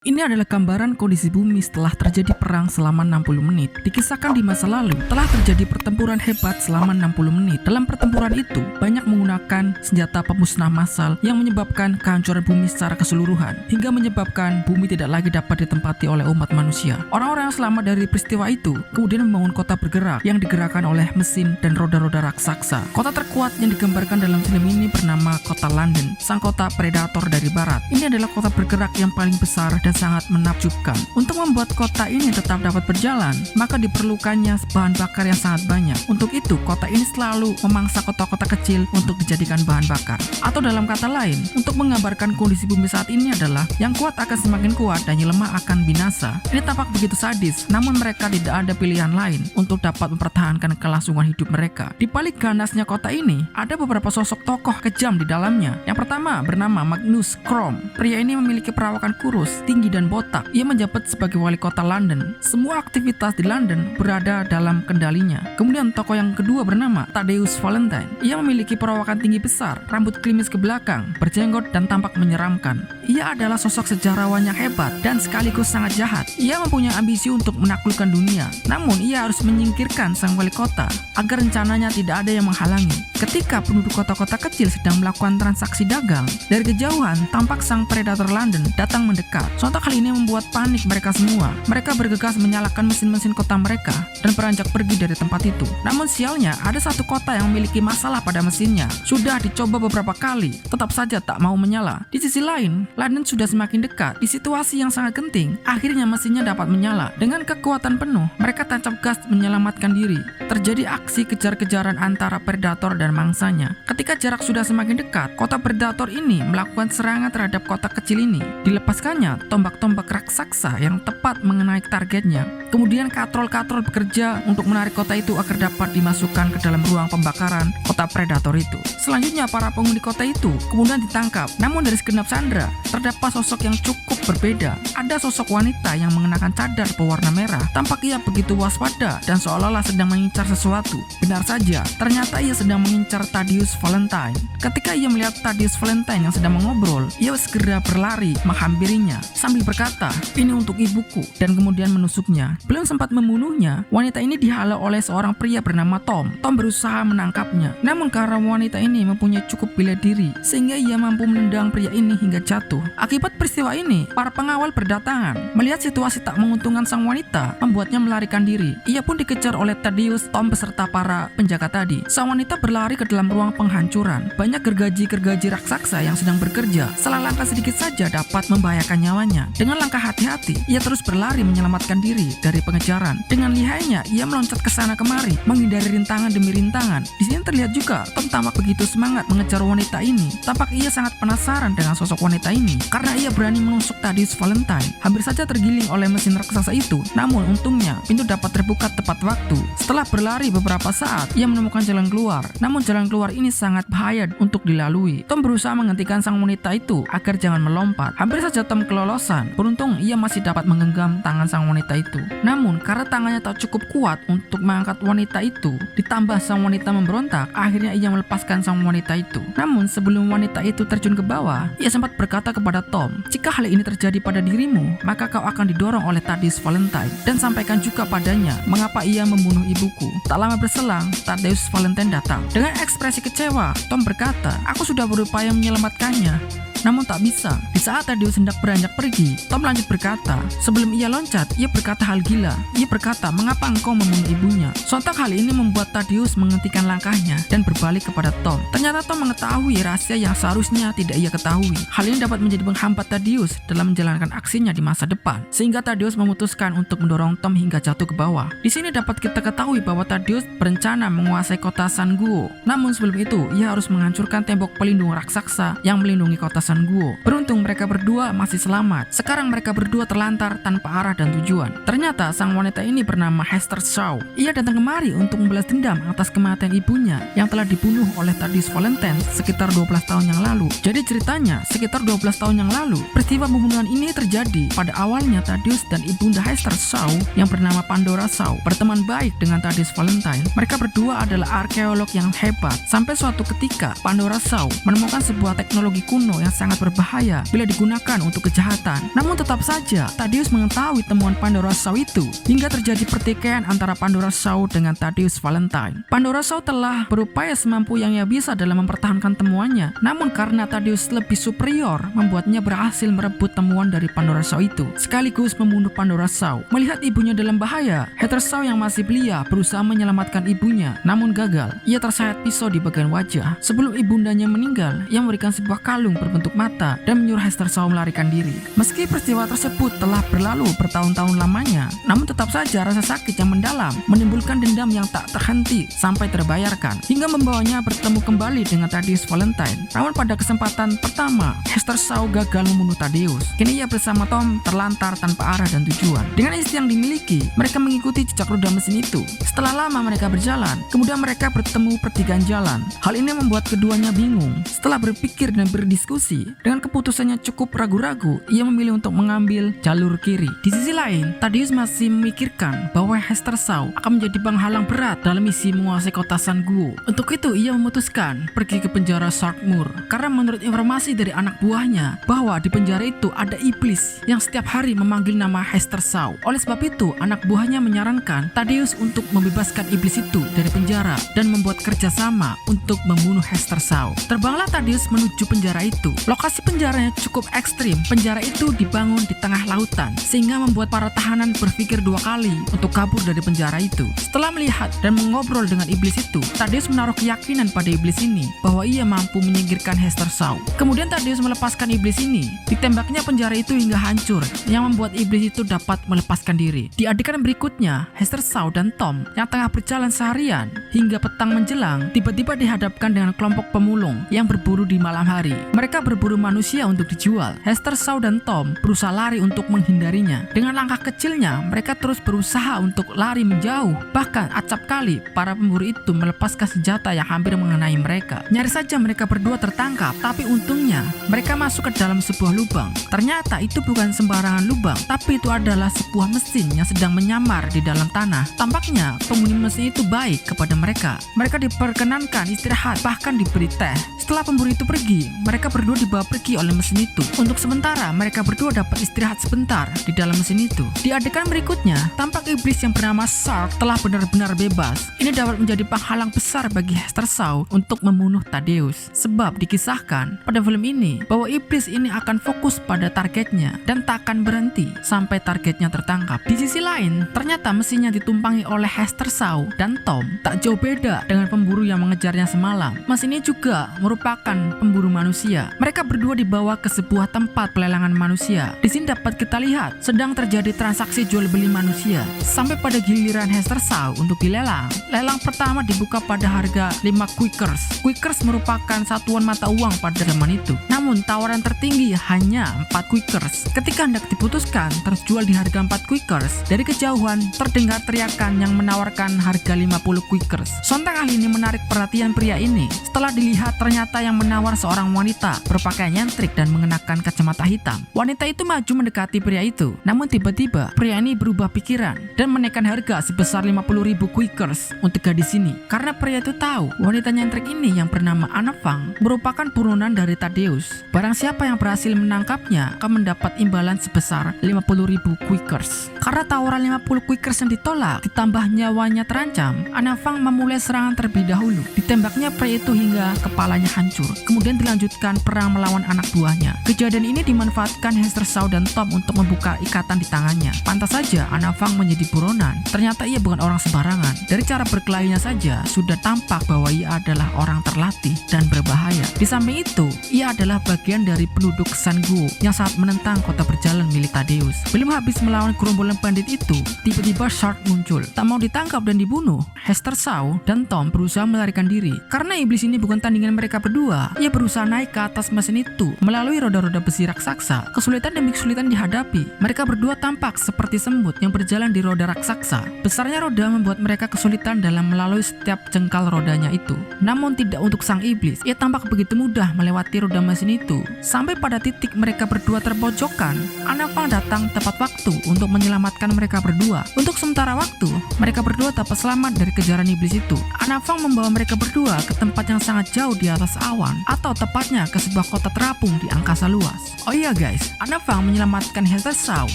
Ini adalah gambaran kondisi bumi setelah terjadi perang selama 60 menit. Dikisahkan di masa lalu, telah terjadi pertempuran hebat selama 60 menit. Dalam pertempuran itu, banyak menggunakan senjata pemusnah massal yang menyebabkan kehancuran bumi secara keseluruhan, hingga menyebabkan bumi tidak lagi dapat ditempati oleh umat manusia. Orang-orang yang selamat dari peristiwa itu kemudian membangun kota bergerak yang digerakkan oleh mesin dan roda-roda raksasa. Kota terkuat yang digambarkan dalam film ini bernama Kota London, sang kota predator dari barat. Ini adalah kota bergerak yang paling besar dan sangat menakjubkan. Untuk membuat kota ini tetap dapat berjalan, maka diperlukannya bahan bakar yang sangat banyak. Untuk itu, kota ini selalu memangsa kota-kota kecil untuk dijadikan bahan bakar. Atau dalam kata lain, untuk menggambarkan kondisi bumi saat ini adalah yang kuat akan semakin kuat dan yang lemah akan binasa. Ini tampak begitu sadis, namun mereka tidak ada pilihan lain untuk dapat mempertahankan kelangsungan hidup mereka. Di balik ganasnya kota ini, ada beberapa sosok tokoh kejam di dalamnya. Yang pertama bernama Magnus Krom. Pria ini memiliki perawakan kurus, tinggi dan botak. Ia menjabat sebagai wali kota London. Semua aktivitas di London berada dalam kendalinya. Kemudian tokoh yang kedua bernama Thaddeus Valentine. Ia memiliki perawakan tinggi besar, rambut klimis ke belakang, berjenggot dan tampak menyeramkan. Ia adalah sosok sejarawan yang hebat dan sekaligus sangat jahat. Ia mempunyai ambisi untuk menaklukkan dunia. Namun ia harus menyingkirkan sang wali kota agar rencananya tidak ada yang menghalangi. Ketika penduduk kota-kota kecil sedang melakukan transaksi dagang, dari kejauhan tampak sang predator London datang mendekat. Sontak hal ini membuat panik mereka semua. Mereka bergegas menyalakan mesin-mesin kota mereka dan beranjak pergi dari tempat itu. Namun sialnya, ada satu kota yang memiliki masalah pada mesinnya. Sudah dicoba beberapa kali, tetap saja tak mau menyala. Di sisi lain, London sudah semakin dekat. Di situasi yang sangat genting, akhirnya mesinnya dapat menyala. Dengan kekuatan penuh, mereka tancap gas menyelamatkan diri. Terjadi aksi kejar-kejaran antara predator dan mangsanya. Ketika jarak sudah semakin dekat, kota predator ini melakukan serangan terhadap kota kecil ini. Dilepaskannya tombak-tombak raksasa yang tepat mengenai targetnya. Kemudian katrol-katrol bekerja untuk menarik kota itu agar dapat dimasukkan ke dalam ruang pembakaran kota predator itu. Selanjutnya para penghuni kota itu kemudian ditangkap. Namun dari segenap sandera terdapat sosok yang cukup berbeda. Ada sosok wanita yang mengenakan cadar berwarna merah. Tampak ia begitu waspada dan seolah-olah sedang mengincar sesuatu. Benar saja, ternyata ia sedang mengincar Thaddeus Valentine. Ketika ia melihat Thaddeus Valentine yang sedang mengobrol, ia segera berlari menghampirinya sambil berkata, "Ini untuk ibuku," dan kemudian menusuknya. Belum sempat membunuhnya, wanita ini dihalau oleh seorang pria bernama Tom. Tom berusaha menangkapnya, namun karena wanita ini mempunyai cukup bela diri, sehingga ia mampu menendang pria ini hingga jatuh. Akibat peristiwa ini, para pengawal berdatangan. Melihat situasi tak menguntungkan sang wanita, membuatnya melarikan diri. Ia pun dikejar oleh Thaddeus, Tom beserta para penjaga tadi. Sang wanita berlari ke dalam ruang penghancuran. Banyak gergaji-gergaji raksasa yang sedang bekerja. Salah langkah sedikit saja dapat membahayakan nyawanya. Dengan langkah hati-hati, ia terus berlari menyelamatkan diri dari pengejaran. Dengan lihainya, ia meloncat ke sana kemari, menghindari rintangan demi rintangan. Di sini terlihat juga Tom tampak begitu semangat mengejar wanita ini. Tampak ia sangat penasaran dengan sosok wanita ini karena ia berani menusuk Thaddeus Valentine. Hampir saja tergiling oleh mesin raksasa itu. Namun untungnya pintu dapat terbuka tepat waktu. Setelah berlari beberapa saat, ia menemukan jalan keluar. Namun jalan keluar ini sangat bahaya untuk dilalui. Tom berusaha menghentikan sang wanita itu agar jangan melompat. Hampir saja Tom kelolosan. Beruntung ia masih dapat menggenggam tangan sang wanita itu. Namun karena tangannya tak cukup kuat untuk mengangkat wanita itu, ditambah sang wanita memberontak, akhirnya ia melepaskan sang wanita itu. Namun sebelum wanita itu terjun ke bawah, ia sempat berkata kepada Tom, "Jika hal ini terjadi pada dirimu, maka kau akan didorong oleh Thaddeus Valentine, dan sampaikan juga padanya mengapa ia membunuh ibuku." Tak lama berselang, Thaddeus Valentine datang. Dengan ekspresi kecewa, Tom berkata, "Aku sudah berupaya menyelamatkannya, namun tak bisa." Di saat Thaddeus hendak beranjak pergi, Tom lanjut berkata, sebelum ia loncat, ia berkata hal gila. Ia berkata, "Mengapa engkau membunuh ibunya?" Sontak hal ini membuat Thaddeus menghentikan langkahnya dan berbalik kepada Tom. Ternyata Tom mengetahui rahasia yang seharusnya tidak ia ketahui. Hal ini dapat menjadi penghambat Thaddeus dalam menjalankan aksinya di masa depan, sehingga Thaddeus memutuskan untuk mendorong Tom hingga jatuh ke bawah. Di sini dapat kita ketahui bahwa Thaddeus berencana menguasai kota Sanguo. Namun sebelum itu, ia harus menghancurkan tembok pelindung raksasa yang melindungi kota Sanguo. Beruntung mereka berdua masih selamat. Sekarang mereka berdua terlantar tanpa arah dan tujuan. Ternyata sang wanita ini bernama Hester Shaw. Ia datang kemari untuk membalas dendam atas kematian ibunya yang telah dibunuh oleh Thaddeus Valentine sekitar 12 tahun yang lalu. Jadi ceritanya, sekitar 12 tahun yang lalu. Peristiwa pembunuhan ini terjadi pada awalnya Thaddeus dan ibunda Hester Shaw yang bernama Pandora Shaw berteman baik dengan Thaddeus Valentine. Mereka berdua adalah arkeolog yang hebat. Sampai suatu ketika Pandora Shaw menemukan sebuah teknologi kuno yang sangat berbahaya bila digunakan untuk kejahatan. Namun tetap saja Thaddeus mengetahui temuan Pandora Shaw itu hingga terjadi pertikaian antara Pandora Shaw dengan Thaddeus Valentine. Pandora Shaw telah berupaya semampu yang ia bisa dalam mempertahankan temuannya. Namun karena Thaddeus lebih superior, membuatnya berhasil merebut temuan dari Pandora Shaw itu, sekaligus membunuh Pandora Shaw. Melihat ibunya dalam bahaya, Hester Shaw yang masih belia berusaha menyelamatkan ibunya, namun gagal. Ia tersayat pisau di bagian wajah. Sebelum ibundanya meninggal, ia memberikan sebuah kalung berbentuk mata dan menyuruh Hester Shaw melarikan diri. Meski peristiwa tersebut telah berlalu bertahun-tahun lamanya, namun tetap saja rasa sakit yang mendalam menimbulkan dendam yang tak terhenti sampai terbayarkan, hingga membawanya bertemu kembali dengan Thaddeus Valentine. Namun pada kesempatan pertama, Hester Shaw gagal membunuh Thaddeus. Kini ia bersama Tom terlantar tanpa arah dan tujuan. Dengan istri yang dimiliki, mereka mengikuti jejak roda mesin itu. Setelah lama mereka berjalan, kemudian mereka bertemu pertigaan jalan. Hal ini membuat keduanya bingung. Setelah berpikir dan berdiskusi, dengan keputusannya cukup ragu-ragu, ia memilih untuk mengambil jalur kiri. Di sisi lain, Thaddeus masih memikirkan bahwa Hester Shaw akan menjadi penghalang berat dalam misi menguasai kota San Guo. Untuk itu, ia memutuskan pergi ke penjara Sharkmoor karena menurut informasi dari anak buahnya bahwa di penjara itu ada iblis yang setiap hari memanggil nama Hester Shaw. Oleh sebab itu, anak buahnya menyarankan Thaddeus untuk membebaskan iblis itu dari penjara dan membuat kerjasama untuk membunuh Hester Shaw. Terbanglah Thaddeus menuju penjara itu. Lokasi penjaranya cukup ekstrim. Penjara itu dibangun di tengah lautan sehingga membuat para tahanan berpikir dua kali untuk kabur dari penjara itu. Setelah melihat dan mengobrol dengan iblis itu, Thaddeus menaruh keyakinan pada iblis ini bahwa ia mampu menyingkirkan Hester Shaw. Kemudian Thaddeus melepaskan iblis ini. Ditembaknya penjara itu hingga hancur, yang membuat iblis itu dapat melepaskan diri. Di adegan berikutnya, Hester Shaw dan Tom yang tengah berjalan seharian hingga petang menjelang, tiba-tiba dihadapkan dengan kelompok pemulung yang berburu di malam hari. Mereka berburu manusia untuk dijual. Hester Shaw dan Tom berusaha lari untuk menghindarinya. Dengan langkah kecilnya, mereka terus berusaha untuk lari menjauh. Bahkan acap kali para pemburu itu melepaskan senjata yang hampir mengenai mereka. Nyaris saja mereka berdua tertangkap, tapi untungnya mereka masuk ke dalam sebuah lubang. Ternyata itu bukan sembarangan lubang, tapi itu adalah sebuah mesin yang sedang menyamar di dalam tanah. Tampaknya penghuni mesin itu baik kepada mereka. Mereka diperkenankan istirahat, bahkan diberi teh. Setelah pemburu itu pergi, mereka berdua dibawa pergi oleh mesin itu. Untuk sementara, mereka berdua dapat istirahat sebentar di dalam mesin itu. Di adegan berikutnya, tampak iblis yang bernama Shark telah benar-benar bebas. Ini dapat menjadi penghalang besar bagi Hester Shaw untuk membunuh Thaddeus. Sebab dikisahkan pada film ini bahwa iblis ini akan fokus pada targetnya dan tak akan berhenti sampai targetnya tertangkap. Di sisi lain, ternyata mesin yang ditumpangi oleh Hester Shaw dan Tom tak jauh beda dengan pemburu yang mengejarnya semalam. Mesin ini juga merupakan pemburu manusia. Mereka berdua dibawa ke sebuah tempat pelelangan manusia. Di sini dapat kita lihat sedang terjadi transaksi jual beli manusia. Sampai pada giliran Hester Shaw untuk dilelang. Lelang pertama dibuka pada harga 5 Quakers. Quakers merupakan satuan mata uang pada zaman itu. Namun tawaran tertinggi hanya 4 Quakers. Ketika hendak diputuskan terjual di harga 4 Quakers, dari kejauhan terdengar teriakan yang menawarkan harga 50 Quakers. Sontak hal ini menarik perhatian pria ini. Setelah dilihat, ternyata yang menawar seorang wanita berpakaian nyentrik dan mengenakan kacamata hitam. Wanita itu maju mendekati pria itu. Namun tiba-tiba pria ini berubah pikiran dan menaikkan harga sebesar 50.000 Quakers untuk gadis ini. Karena pria itu tahu wanita nyentrik ini yang bernama Anna Fang merupakan buronan dari Thaddeus. Barang siapa yang berhasil menangkapnya akan mendapat imbalan sebesar 50.000 Quakers. Karena tawaran 50 Quakers yang ditolak ditambah nyawanya terancam, Anna Fang memulai serangan terlebih dahulu. Ditembaknya pria itu hingga kepalanya hancur. Kemudian dilanjutkan perang melawan anak buahnya. Kejadian ini dimanfaatkan Hester Shaw dan Tom untuk membuka ikatan di tangannya. Pantas saja Anna Fang menjadi buronan. Ternyata ia bukan orang sembarangan. Dari cara berkelahinya saja sudah tampak bahwa ia adalah orang terlatih dan berbahaya. Di samping itu, ia adalah bagian dari penduduk San Guo yang sangat menentang kota berjalan milik Thaddeus. Belum habis melawan gerombolan gerombolan bandit itu, tiba-tiba Shark muncul. Tak mau ditangkap dan dibunuh, Hester Shaw dan Tom berusaha melarikan diri. Karena iblis ini bukan tandingan mereka berdua, ia berusaha naik ke atas mesin itu melalui roda-roda besi raksasa. Kesulitan demi kesulitan dihadapi. Mereka berdua tampak seperti semut yang berjalan di roda raksasa. Besarnya roda membuat mereka kesulitan dalam melalui setiap jengkal rodanya itu. Namun tidak untuk sang iblis. Ia tampak begitu mudah melewati roda mesin itu. Sampai pada titik mereka berdua terpojokkan, Anafang datang tepat waktu untuk menyelamatkan mereka berdua. Untuk sementara waktu, mereka berdua dapat selamat dari kejaran iblis itu. Anafang membawa mereka berdua ke tempat yang sangat jauh di atas awan, atau tepatnya ke sebuah kota terapung di angkasa luas. Oh iya guys, Anafang menyelamatkan Hester Shaw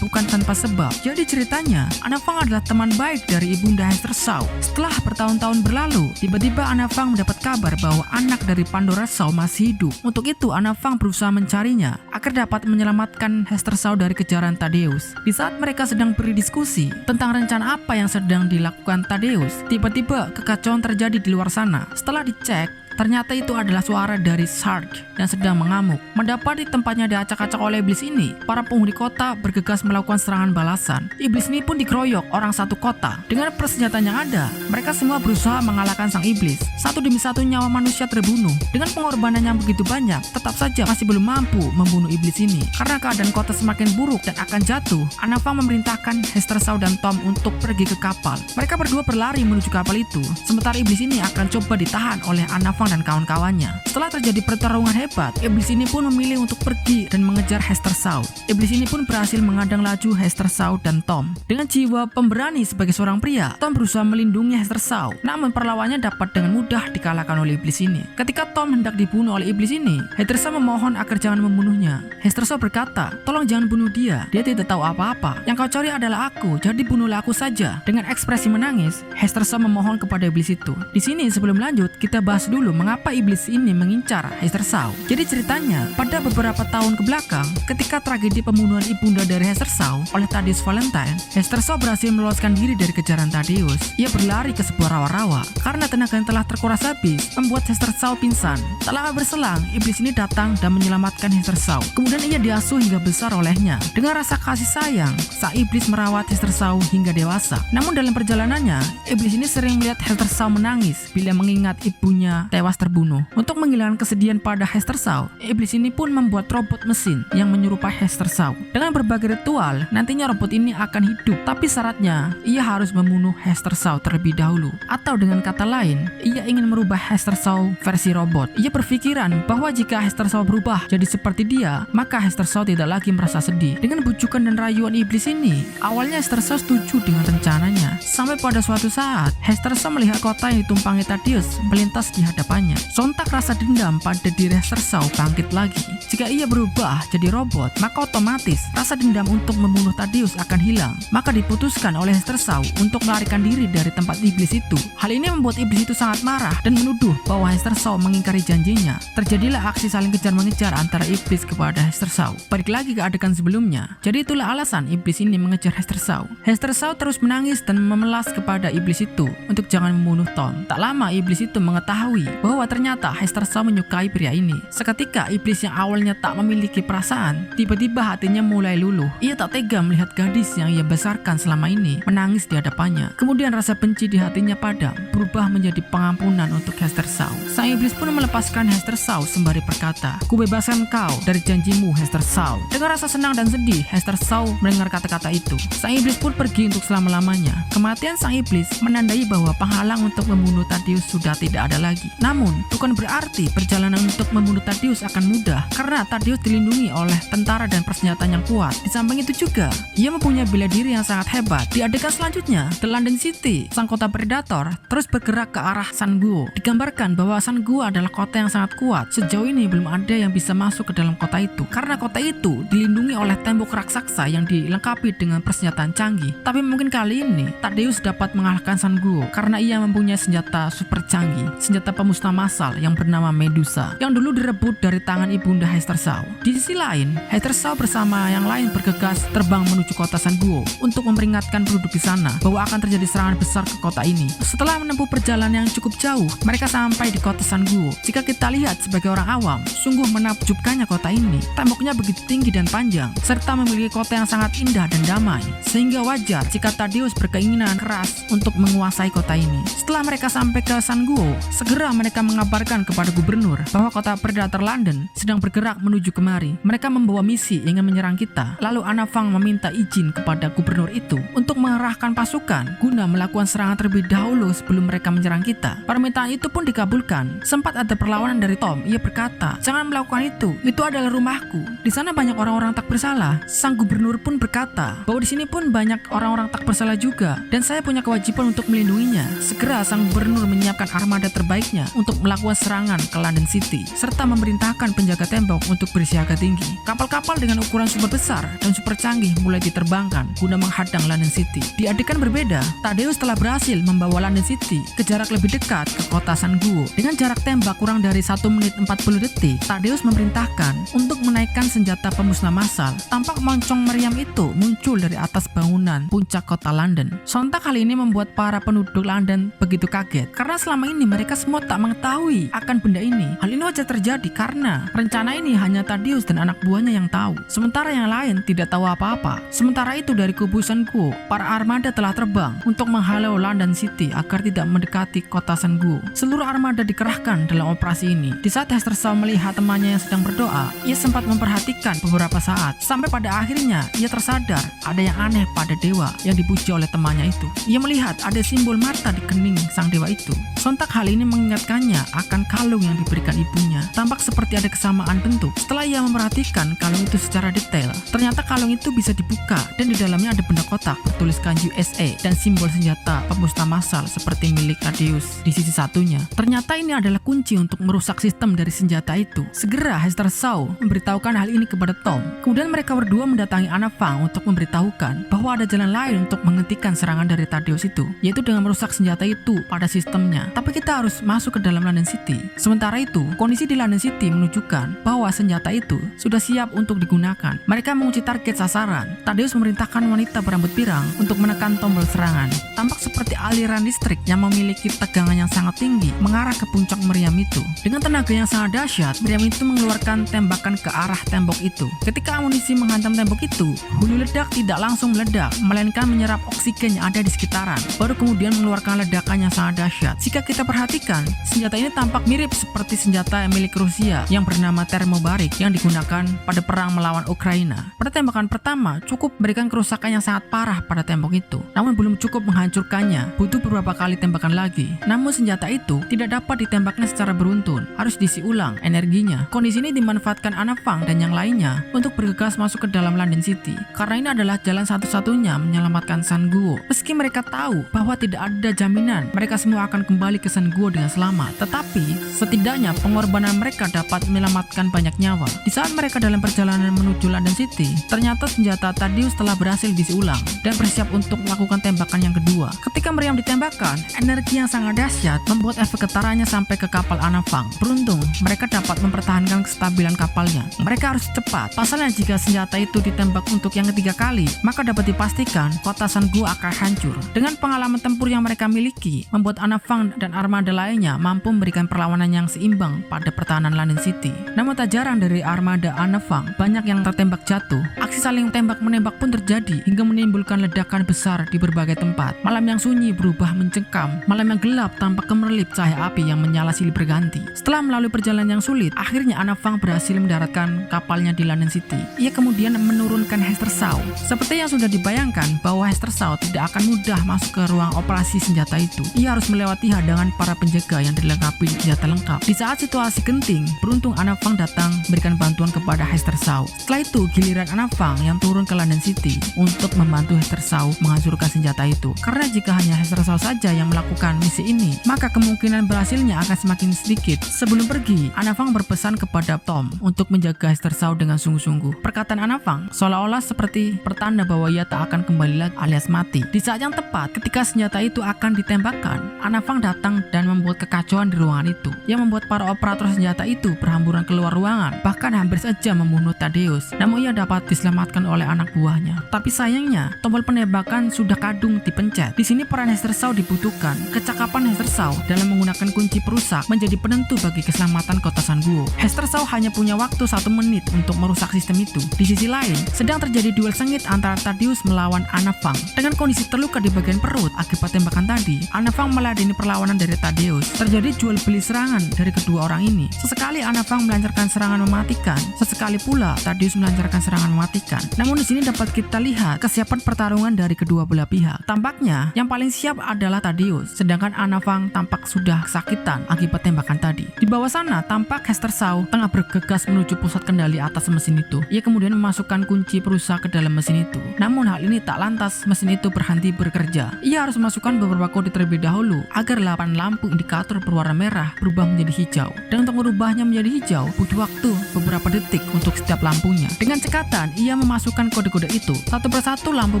bukan tanpa sebab. Jadi ceritanya, Anafang adalah teman baik dari ibunda Hester Shaw. Setelah bertahun-tahun berlalu, tiba-tiba Anafang mendapat kabar bahwa anak dari Pandora Shaw masih hidup. Untuk itu Anafang berusaha mencarinya agar dapat menyelamatkan Hester Shaw dari kejaran Thaddeus. Di saat mereka sedang berdiskusi tentang rencana apa yang sedang dilakukan Thaddeus, tiba-tiba kekacauan terjadi di luar sana. Setelah dicek, ternyata itu adalah suara dari Shark yang sedang mengamuk. Mendapati tempatnya diacak-acak oleh iblis ini, para penghuni kota bergegas melakukan serangan balasan. Iblis ini pun dikeroyok orang satu kota. Dengan persenjataan yang ada, mereka semua berusaha mengalahkan sang iblis. Satu demi satu nyawa manusia terbunuh. Dengan pengorbanan yang begitu banyak, tetap saja masih belum mampu membunuh iblis ini. Karena keadaan kota semakin buruk dan akan jatuh, Anafang memerintahkan Hester Shaw dan Tom untuk pergi ke kapal. Mereka berdua berlari menuju kapal itu, sementara iblis ini akan coba ditahan oleh Anafang dan kawan-kawannya. Setelah terjadi pertarungan hebat, iblis ini pun memilih untuk pergi dan mengejar Hester Shaw. Iblis ini pun berhasil mengadang laju Hester Shaw dan Tom. Dengan jiwa pemberani sebagai seorang pria, Tom berusaha melindungi Hester Shaw. Namun perlawannya dapat dengan mudah dikalahkan oleh iblis ini. Ketika Tom hendak dibunuh oleh iblis ini, Hester Shaw memohon agar jangan membunuhnya. Hester Shaw berkata, "Tolong jangan bunuh dia. Dia tidak tahu apa-apa. Yang kau cari adalah aku, jadi bunuhlah aku saja." Dengan ekspresi menangis, Hester Shaw memohon kepada iblis itu. Di sini sebelum lanjut, kita bahas dulu mengapa iblis ini mengincar Hester Shaw. Jadi ceritanya, pada beberapa tahun ke belakang, ketika tragedi pembunuhan ibunda dari Hester Shaw oleh Thaddeus Valentine, Hester Shaw berhasil meloloskan diri dari kejaran Thaddeus. Ia berlari ke sebuah rawa-rawa. Karena tenaga yang telah terkuras habis, membuat Hester Shaw pingsan. Tak lama berselang, iblis ini datang dan menyelamatkan Hester Shaw. Kemudian ia diasuh hingga besar olehnya. Dengan rasa kasih sayang, sang iblis merawat Hester Shaw hingga dewasa. Namun dalam perjalanannya, iblis ini sering melihat Hester Shaw menangis bila mengingat ibunya tewas terbunuh. Untuk menghilangkan kesedihan pada Hester Shaw, iblis ini pun membuat robot mesin yang menyerupai Hester Shaw. Dengan berbagai ritual, nantinya robot ini akan hidup, tapi syaratnya ia harus membunuh Hester Shaw terlebih dahulu. Atau dengan kata lain, ia ingin merubah Hester Shaw versi robot. Ia berpikiran bahwa jika Hester Shaw berubah jadi seperti dia, maka Hester Shaw tidak lagi merasa sedih. Dengan bujukan dan rayuan iblis ini, awalnya Hester Shaw setuju dengan rencananya. Sampai pada suatu saat, Hester Shaw melihat kota yang ditumpangi Thaddeus melintas di hadapannya. Sontak rasa dendam pada diri Hester Shaw bangkit lagi. Jika ia berubah jadi robot, maka otomatis rasa dendam untuk membunuh Thaddeus akan hilang. Maka diputuskan oleh Hester Shaw untuk melarikan diri dari tempat iblis itu. Hal ini membuat iblis itu sangat marah dan menuduh bahwa Hester Shaw mengingkari janjinya. Terjadilah aksi saling kejar-mengejar antara iblis kepada Hester Shaw. Balik lagi ke adegan sebelumnya. Jadi itulah alasan iblis ini mengejar Hester Shaw. Hester Shaw terus menangis dan memelas kepada iblis itu untuk jangan membunuh Tom. Tak lama iblis itu mengetahui bahwa ternyata Hester Shaw menyukai pria ini. Seketika iblis yang awalnya tak memiliki perasaan, tiba-tiba hatinya mulai luluh. Ia tak tega melihat gadis yang ia besarkan selama ini menangis di hadapannya. Kemudian rasa benci di hatinya padam, berubah menjadi pengampunan untuk Hester Shaw. Sang iblis pun melepaskan Hester Shaw sembari berkata, "Kubebaskan kau dari janjimu, Hester Shaw." Dengan rasa senang dan sedih, Hester Shaw mendengar kata-kata itu. Sang iblis pun pergi untuk selama-lamanya. Kematian sang iblis menandai bahwa penghalang untuk membunuh Thaddeus sudah tidak ada lagi. Namun, bukan berarti perjalanan untuk membunuh Thaddeus akan mudah, karena Thaddeus dilindungi oleh tentara dan persenjataan yang kuat. Di samping itu juga, ia mempunyai bela diri yang sangat hebat. Di adegan selanjutnya, The London City, sang kota predator, terus bergerak ke arah San Guo. Digambarkan bahwa San Guo adalah kota yang sangat kuat. Sejauh ini belum ada yang bisa masuk ke dalam kota itu, karena kota itu dilindungi oleh tembok raksasa yang dilengkapi dengan persenjataan canggih. Tapi mungkin kali ini, Thaddeus dapat mengalahkan San Guo, karena ia mempunyai senjata super canggih, senjata pemusnah pemusnah massal yang bernama Medusa yang dulu direbut dari tangan ibunda Hester Shaw. Di sisi lain, Hester Shaw bersama yang lain bergegas terbang menuju kota San Guo untuk memperingatkan penduduk di sana bahwa akan terjadi serangan besar ke kota ini. Setelah menempuh perjalanan yang cukup jauh, mereka sampai di kota San Guo. Jika kita lihat sebagai orang awam, sungguh menakjubkannya kota ini. Temboknya begitu tinggi dan panjang, serta memiliki kota yang sangat indah dan damai, sehingga wajar jika Thaddeus berkeinginan keras untuk menguasai kota ini. Setelah mereka sampai ke San Guo, segera mereka mengabarkan kepada gubernur bahwa kota predator London sedang bergerak menuju kemari. Mereka membawa misi ingin menyerang kita. Lalu Anna Fang meminta izin kepada gubernur itu untuk mengerahkan pasukan guna melakukan serangan terlebih dahulu sebelum mereka menyerang kita. Permintaan itu pun dikabulkan. Sempat ada perlawanan dari Tom. Ia berkata, "Jangan melakukan itu adalah rumahku. Di sana banyak orang-orang tak bersalah." Sang gubernur pun berkata bahwa di sini pun banyak orang-orang tak bersalah juga, dan saya punya kewajiban untuk melindunginya. Segera sang gubernur menyiapkan armada terbaiknya untuk melakukan serangan ke London City, serta memerintahkan penjaga tembok untuk bersiaga tinggi. Kapal-kapal dengan ukuran super besar dan super canggih mulai diterbangkan guna menghadang London City. Di adegan berbeda, Thaddeus telah berhasil membawa London City ke jarak lebih dekat ke kota San Guo. Dengan jarak tembak kurang dari 1 menit 40 detik, Thaddeus memerintahkan untuk menaikkan senjata pemusnah massal. Tampak moncong meriam itu muncul dari atas bangunan puncak kota London. Sontak hal ini membuat para penduduk London begitu kaget, karena selama ini mereka semua tak mengetahui akan benda ini. Hal ini wajar terjadi karena rencana ini hanya Thaddeus dan anak buahnya yang tahu, sementara yang lain tidak tahu apa-apa. Sementara itu dari kubu San Guo, para armada telah terbang untuk menghalau London City agar tidak mendekati kota San Guo. Seluruh armada dikerahkan dalam operasi ini. Di saat Hester Shaw melihat temannya yang sedang berdoa, ia sempat memperhatikan beberapa saat, sampai pada akhirnya ia tersadar ada yang aneh pada dewa yang dipuja oleh temannya itu. Ia melihat ada simbol mata di kening sang dewa itu. Sontak hal ini mengingatkannya akan kalung yang diberikan ibunya. Tampak seperti ada kesamaan bentuk. Setelah ia memperhatikan kalung itu secara detail, ternyata kalung itu bisa dibuka dan di dalamnya ada benda kotak bertuliskan USA dan simbol senjata pemusnah massal seperti milik Thaddeus di sisi satunya. Ternyata ini adalah kunci untuk merusak sistem dari senjata itu. Segera Hester Shaw memberitahukan hal ini kepada Tom. Kemudian mereka berdua mendatangi Anna Fang untuk memberitahukan bahwa ada jalan lain untuk menghentikan serangan dari Thaddeus itu, yaitu dengan merusak senjata itu pada sistemnya. Tapi kita harus masuk ke dalam London City. Sementara itu, kondisi di London City menunjukkan bahwa senjata itu sudah siap untuk digunakan. Mereka mengunci target sasaran. Thaddeus memerintahkan wanita berambut pirang untuk menekan tombol serangan. Tampak seperti aliran listrik yang memiliki tegangan yang sangat tinggi mengarah ke puncak meriam itu. Dengan tenaga yang sangat dahsyat, meriam itu mengeluarkan tembakan ke arah tembok itu. Ketika amunisi menghantam tembok itu, hulu ledak tidak langsung meledak, melainkan menyerap oksigen yang ada di sekitaran, baru kemudian mengeluarkan ledakan yang sangat dahsyat. Jika kita perhatikan, senjata ini tampak mirip seperti senjata milik Rusia yang bernama termobarik yang digunakan pada perang melawan Ukraina. Pada tembakan pertama, cukup memberikan kerusakan yang sangat parah pada tembok itu, namun belum cukup menghancurkannya, butuh beberapa kali tembakan lagi. Namun senjata itu tidak dapat ditembaknya secara beruntun, harus diisi ulang energinya. Kondisi ini dimanfaatkan Anna Fang dan yang lainnya untuk bergegas masuk ke dalam London City, karena ini adalah jalan satu-satunya menyelamatkan San Guo. Meski mereka tahu bahwa tidak ada jaminan mereka semua akan kembali ke San Guo dengan selamat, tetapi setidaknya pengorbanan mereka dapat menyelamatkan banyak nyawa. Di saat mereka dalam perjalanan menuju London City, ternyata senjata Thaddeus telah berhasil diisi ulang dan bersiap untuk melakukan tembakan yang kedua. Ketika meriam ditembakkan, energi yang sangat dahsyat membuat efek getarannya sampai ke kapal Anna Fang. Beruntung, mereka dapat mempertahankan kestabilan kapalnya. Mereka harus cepat. Pasalnya jika senjata itu ditembak untuk yang ketiga kali, maka dapat dipastikan kota San Guo akan hancur. Dengan pengalaman tempur yang mereka miliki, membuat Anna Fang dan armada lainnya mampu memberikan perlawanan yang seimbang pada pertahanan London City. Namun tak jarang dari armada Anna Fang banyak yang tertembak jatuh. Aksi saling tembak-menembak pun terjadi hingga menimbulkan ledakan besar di berbagai tempat. Malam yang sunyi berubah mencekam. Malam yang gelap tampak kemerlip cahaya api yang menyala silih berganti. Setelah melalui perjalanan yang sulit, akhirnya Anna Fang berhasil mendaratkan kapalnya di London City. Ia kemudian menurunkan Hester Shaw. Seperti yang sudah dibayangkan bahwa Hester Shaw tidak akan mudah masuk ke ruang operasi senjata itu. Ia harus melewati hadangan para penjaga yang dilengkapi senjata lengkap. Di saat situasi genting, beruntung Anna Fang datang memberikan bantuan kepada Hester Shaw. Setelah itu, giliran Anna Fang yang turun ke London City untuk membantu Hester Shaw menghancurkan senjata itu. Karena jika hanya Hester Shaw saja yang melakukan misi ini, maka kemungkinan berhasilnya akan semakin sedikit. Sebelum pergi, Anna Fang berpesan kepada Tom untuk menjaga Hester Shaw dengan sungguh-sungguh. Perkataan Anna Fang seolah-olah seperti pertanda bahwa ia tak akan kembali lagi alias mati. Di saat yang tepat, ketika senjata itu akan ditembakkan, Anna Fang datang dan membuat kekacauan kekacauan di ruangan itu, yang membuat para operator senjata itu berhamburan keluar ruangan, bahkan hampir saja membunuh Thaddeus. Namun ia dapat diselamatkan oleh anak buahnya. Tapi sayangnya, tombol penembakan sudah kadung dipencet. Di sini peran Hester Shaw dibutuhkan. Kecakapan Hester Shaw dalam menggunakan kunci perusak menjadi penentu bagi keselamatan kota San Guo. Hester Shaw hanya punya waktu 1 menit untuk merusak sistem itu. Di sisi lain, sedang terjadi duel sengit antara Thaddeus melawan Anna Fang. Dengan kondisi terluka di bagian perut akibat tembakan tadi, Anna Fang meladeni perlawanan dari Thaddeus. Terjadi jual beli serangan dari kedua orang ini. Sesekali Anna Fang melancarkan serangan mematikan, sesekali pula Thaddeus melancarkan serangan mematikan. Namun di sini dapat kita lihat kesiapan pertarungan dari kedua belah pihak. Tampaknya yang paling siap adalah Thaddeus, sedangkan Anna Fang tampak sudah kesakitan akibat tembakan tadi. Di bawah sana tampak Hester Shaw tengah bergegas menuju pusat kendali atas mesin itu. Ia kemudian memasukkan kunci perusak ke dalam mesin itu. Namun hal ini tak lantas mesin itu berhenti bekerja. Ia harus memasukkan beberapa kode terlebih dahulu agar 8 lampu indikator berwarna merah berubah menjadi hijau. Dan untuk merubahnya menjadi hijau butuh waktu beberapa detik untuk setiap lampunya. Dengan cekatan ia memasukkan kode-kode itu. Satu persatu lampu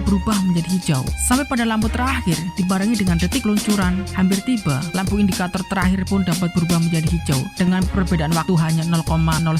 berubah menjadi hijau. Sampai pada lampu terakhir dibarengi dengan detik luncuran hampir tiba, lampu indikator terakhir pun dapat berubah menjadi hijau dengan perbedaan waktu hanya 0,0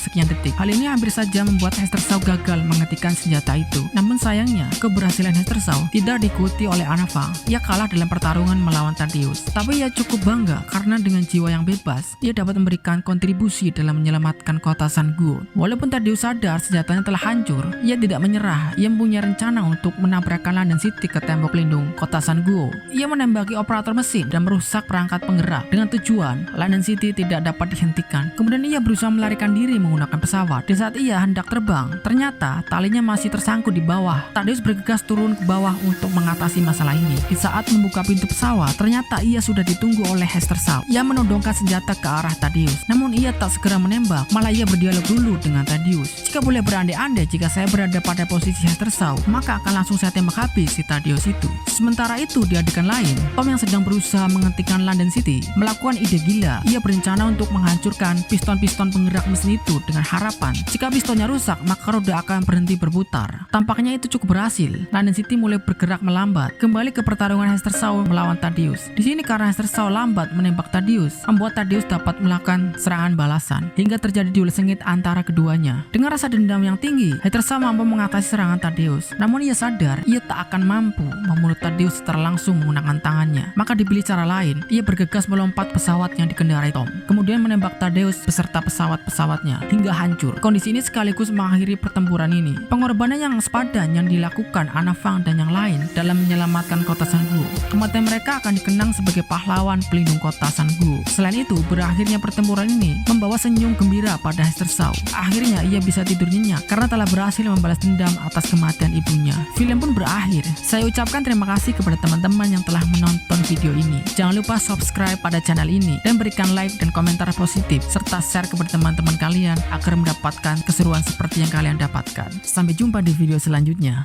sekian detik. Hal ini hampir saja membuat Hester Shaw gagal menghentikan senjata itu. Namun sayangnya, keberhasilan Hester Shaw tidak diikuti oleh Anna Fang. Ia kalah dalam pertarungan melawan Thaddeus. Tapi ia cukup bangga karena dengan jiwa yang bebas, ia dapat memberikan kontribusi dalam menyelamatkan kota San Guo. Walaupun Thaddeus sadar senjatanya telah hancur, ia tidak menyerah. Ia mempunyai rencana untuk menabrakkan London City ke tembok pelindung kota San Guo. Ia menembaki operator mesin dan merusak perangkat penggerak dengan tujuan London City tidak dapat dihentikan. Kemudian ia berusaha melarikan diri menggunakan pesawat. Di saat ia hendak terbang, ternyata talinya masih tersangkut di bawah. Thaddeus bergegas turun ke bawah untuk mengatasi masalah ini. Di saat membuka pintu pesawat, ternyata ia sudah ditunggu oleh Hester Shaw. Ia menodongkan senjata ke arah Thaddeus. Namun ia tak segera menembak, malah ia berdialog dulu dengan Thaddeus. Jika boleh berandai-andai, jika saya berada pada posisi Hester Shaw, maka akan langsung saya tembak habis si Thaddeus itu. Sementara itu di adegan lain, Tom yang sedang berusaha menghentikan London City melakukan ide gila. Ia berencana untuk menghancurkan piston-piston penggerak mesin itu dengan harapan jika pistonnya rusak maka roda akan berhenti berputar. Tampaknya itu cukup berhasil. London City mulai bergerak melambat. Kembali ke pertarungan Hester Shaw melawan Thaddeus. Di sini karena Hester Shaw lambat menembak Thaddeus, membuat Thaddeus dapat melakukan serangan balasan hingga terjadi duel sengit antara keduanya. Dengan rasa dendam yang tinggi, Hester Shaw mampu mengatasi serangan Thaddeus. Namun ia sadar ia tak akan mampu membunuh Thaddeus secara langsung menggunakan tangannya. Maka dipilih cara lain. Ia bergegas melompat pesawat yang dikendarai Tom, kemudian menembak Thaddeus beserta pesawat-pesawatnya hingga hancur. Kondisi ini sekaligus mengakhiri pertempuran ini. Pengorbanan yang sepadan yang dilakukan Anna Fang dan yang lain dalam menyelamatkan kota San Guo. Kematian mereka akan dikenang sebagai pahlawan pelindung kota San Guo. Selain itu, berakhirnya pertempuran ini membawa senyum gembira pada Hester Shaw. Akhirnya ia bisa tidur nyenyak karena telah berhasil membalas dendam atas kematian ibunya. Film pun berakhir. Saya ucapkan terima kasih kepada teman-teman yang telah menonton video ini. Jangan lupa subscribe pada channel ini dan berikan like dan komentar positif serta share kepada teman-teman kalian agar mendapatkan keseruan seperti yang kalian dapatkan. Sampai jumpa di video selanjutnya.